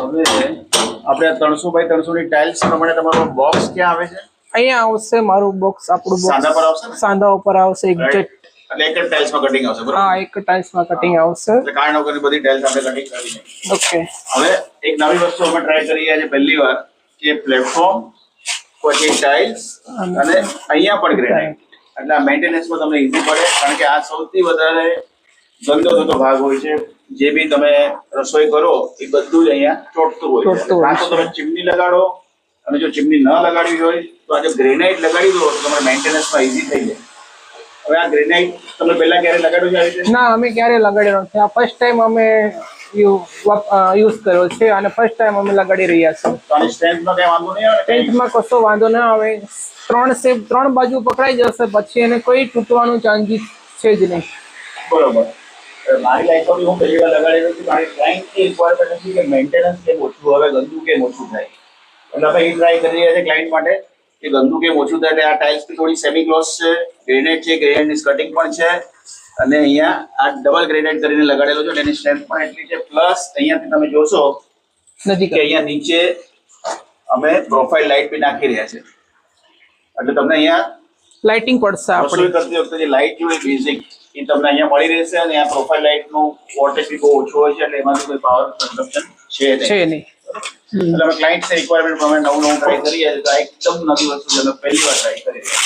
હવે આપણે 300 બાય 300 ની ટાઇલ્સ પ્રમાણે તમારો બોક્સ ક્યાં આવે છે? અહીંયા આવશે મારું બોક્સ, આપણું બોક્સ સાંધા પર આવશે ને? સાંધા ઉપર આવશે એક્ઝેક્ટ. એટલે એક જ ટાઇલ્સમાં કટિંગ આવશે, બરાબર? હા, એક ટાઇલ્સમાં કટિંગ આવશે. એટલે કારણ વગરની બધી ટાઇલ્સ આપણે કટિંગ કરી છે. ઓકે. હવે એક નવી વસ્તુ અમે ટ્રાય કરી છે પહેલી વાર કે પ્લેટફોર્મ પછી ટાઇલ્સ અને અહીંયા પણ ગ્રેનાઇટ. એટલે આ મેન્ટેનન્સમાં તમને ઈઝી પડે, કારણ કે આ સૌથી વધારે ગંદો થતો ભાગ હોય છે. જે બી તમે રસોઈ કરો એ બધું જ અહીંયા ચોટતું હોય છે. કાં તો તમે ચીમની લગાડો, અને જો ચીમની ન લગાડવી હોય તો આજે ગ્રેનાઇટ લગાડી દો તો તમારે મેન્ટેનન્સમાં ઈઝી થઈ જાય. હવે આ ગ્રેનાઇટ તમે પહેલા ક્યારે લગાડ્યું છે આવી રીતે? ના, અમે ક્યારે લગાડ્યો નથી. આ ફર્સ્ટ ટાઈમ અમે યુઝ કર્યો છે અને ફર્સ્ટ ટાઈમ અમે લગાડી રહ્યા છીએ. તો આની સ્ટ્રેન્થમાં કઈ વાંધો નહીં આવે? સ્ટ્રેન્થમાં કશો વાંધો ના આવે. 3 બાજુ પકડાઈ જશે, પછી એને કોઈ તૂટવાનું ચાન્સીસ છે જ નહીં. બરોબર. મારી લાઈફમાં હું પહેલી વાર લગાડેલું છું. મારી ક્લાયન્ટની રિક્વાયરમેન્ટ હતી કે મેન્ટેનન્સ કેમ ઓછું આવે, ગંદુ કેમ ઓછું થાય. એટલે આપણે એ ટ્રાય કરી રહ્યા છીએ ક્લાયન્ટ માટે કે ગંદુ કેમ ઓછું થાય. એટલે આ ટાઇલ્સ બી થોડી સેમી ગ્લોસ છે, ગ્રેનાઇટ છે, ગ્રેનાઇટની સ્કટિંગ પણ છે, અને અહીંયા આ ડબલ ગ્રેનાઇટ કરીને લગાડેલો છે. એની સ્ટ્રેન્થ પણ એટલી છે. પ્લસ અહીંયાથી તમે જોશો નજીક કે અહીંયા નીચે અમે પ્રોફાઇલ લાઇટ બી નાખી રહ્યા છે. એટલે તમને અહીંયા લાઇટિંગ પડશે. આપણે કરતી વખતે જે લાઇટ જોઈએ બેઝિક એ તમને અહીંયા મળી રહેશે. અને આ પ્રોફાઇલ લાઇટનું વોલ્ટેજ બી બહુ ઓછો હોય છે, એટલે એમાંથી કોઈ પાવર કન્ઝમ્પશન છે નહીં. એટલે અમે ક્લાયન્ટ રિક્વાયરમેન્ટ પ્રમાણે નવું ટ્રાય કરીએ છીએ. તો એકદમ નવી વસ્તુ છે, અમે પહેલી વાર ટ્રાય કરી રહ્યા છીએ.